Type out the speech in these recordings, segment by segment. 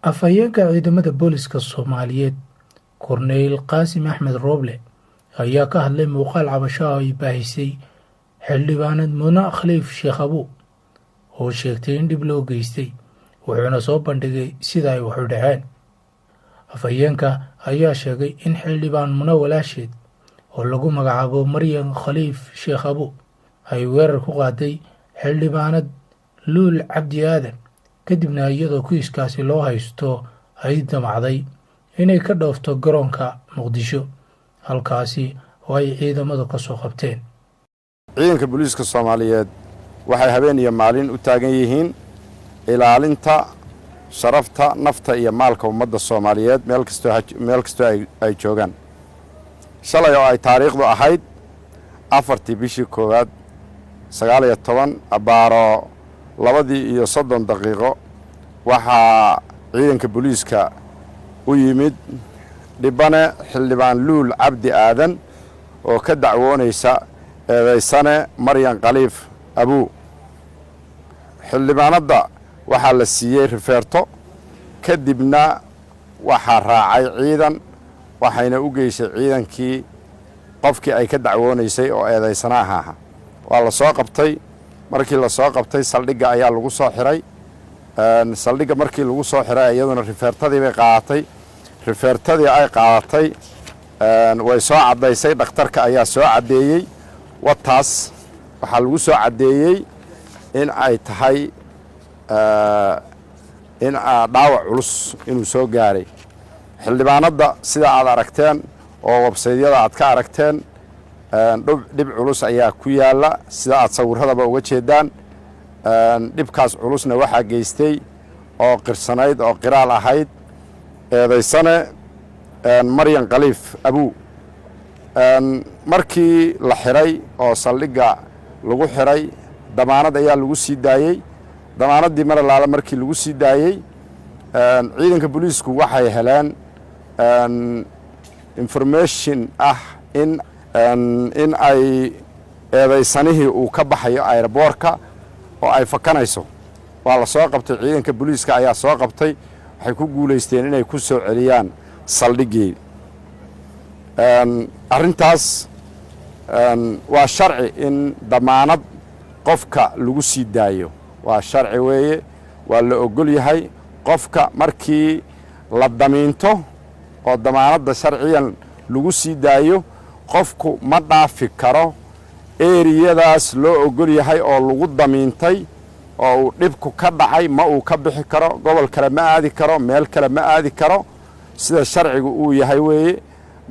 afhayeenka ciidamada booliska Soomaaliyeed Korneyl Qaasim Axmed Rooble ayaa ka hadlay muuqaal cabasho ay baahisay xildhibaanad Muna Khaliif Sheekh Abu oo sheegtay in dib loo geystay wuxuuna soo bandhigay sida ay wax u dhaceen. afhayeenka ayaa sheegay in xildhibaan Muna walaasheed oo lagu magacaabo Maryan Khaliif Sheekh Abu ay weerar ku qaaday xildhibaanad Luul Cabdi Aadan kadibna iyadoo kiiskaasi loo haysto ay damacday inay ka dhoofto garoonka Muqdisho halkaasi oo ay ciidamadu ka soo qabteen. ciidanka booliska Soomaaliyeed waxay habeen iyo maalin u taagan yihiin ilaalinta sharafta nafta iyo maalka ummadda Soomaaliyeed meel kastoo ay joogaan. shalay oo ay taariikhdu ahayd 4 bishii koowaad 19 abaaro 2:30 daqiiqo waxaa ciidanka booliska u yimid dhibane xildhibaan Luul Cabdi Aadan oo ka dacwoonaysa eedaysane Maryan Khaliif Abu. xildhibaanada waxaa la siiyey rifeerto kadibna waxaa raacay ciidan waxayna u geysay ciidankii qofkii ay ka dacwoonaysay oo eedaysana ahaa. waa la soo qabtay. markii la soo qabtay saldhigga ayaa lagu soo xiray. saldhigga markii lagu soo xiray iyaduna rifeertadii bay qaadatay. rifeertadii ay qaadatay way soo cadaysay. dhakhtarka ayaa soo cadeeyey wataas waxaa lagu soo cadeeyey in ay tahay in dhaawac culus inuu soo gaaray. xildhibaanada sida aad aragteen oo websaydyada aad ka aragteen dhib culus ayaa ku yaala sida aad sawirradaba uga jeedaan. dhibkaas culusna waxaa geystay oo qirsanayd oo qiraal ahayd eedaysane Maryan Khaliif Abu. markii la xiray oo saldhigga lagu xiray damaanad ayaa lagu sii daayey. damaanaddii mar laala markii lagu sii daayey ciidanka booliisku waxay heleen information ah in ay eedaysanihii uu ka baxayo airboorka oo ay fakanayso. waa la soo qabtay. ciidanka booliiska ayaa soo qabtay. waxay ku guulaysteen inay ku soo celiyaan saldhiggii. arrintaas waa sharci in damaanad qofka lagu sii daayo. waa sharci weeye. waa la ogol yahay qofka markii la damiinto oo damaanadda sharciyan lagu sii daayo qofku ma dhaafi karo eriyadaas loo ogol yahay oo lagu damiintay oo uu dhibku ka dhacay ma uu ka bixi karo. gobol kale ma aadi karo. meel kale ma aadi karo. sida sharcigu uu yahay weeye.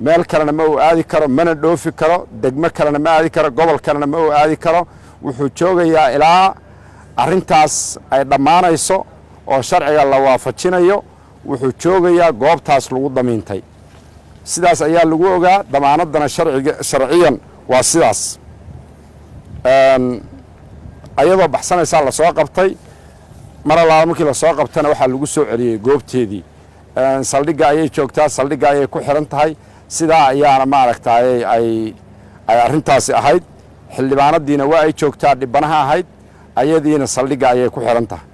meel kalena ma uu aadi karo. mana dhoofi karo. degmo kalena ma aadi karo. gobol kalena ma uu aadi karo. wuxuu joogayaa ilaa arrintaas ay dhammaanayso oo sharciga la waafajinayo. wuxuu joogayaa goobtaas lagu damiintay. sidaas ayaa lagu ogaa. damaanaddana sharciyan waa sidaas. ayadoo baxsanaysaa la soo qabtay. mar allaala markii la soo qabtana waxaa lagu soo celiyey goobteedii. saldhigga ayay joogtaa. saldhigga ayay ku xiran tahay. sidaa ayaana maaragtay ay arrintaasi ahayd. xildhibaanadiina waa ay joogtaa dhibanaha ahayd. ayadiina saldhigga ayay ku xiran tahay.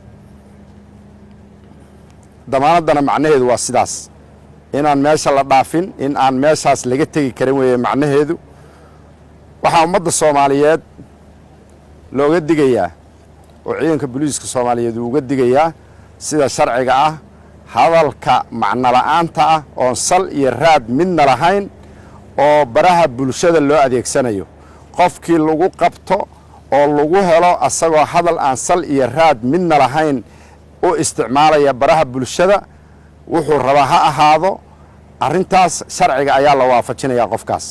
damaanaddana macnaheedu waa sidaas. inaan meesha la dhaafin. in aan meeshaas laga tegi karin weeye macnaheedu. waxaa ummadda Soomaaliyeed looga digayaa oo ciidanka booliiska Soomaaliyeed uga digayaa sida sharciga ah hadalka macno la'aanta ah oo sal iyo raad midna lahayn oo baraha bulshada loo adeegsanayo. qofkii lagu qabto oo lagu helo asagoo hadal aan sal iyo raad midna lahayn u isticmaalaya baraha bulshada wuxuu rabaa ha ahaado arrintaas sharciga ayaa la waafajinayaa qofkaas.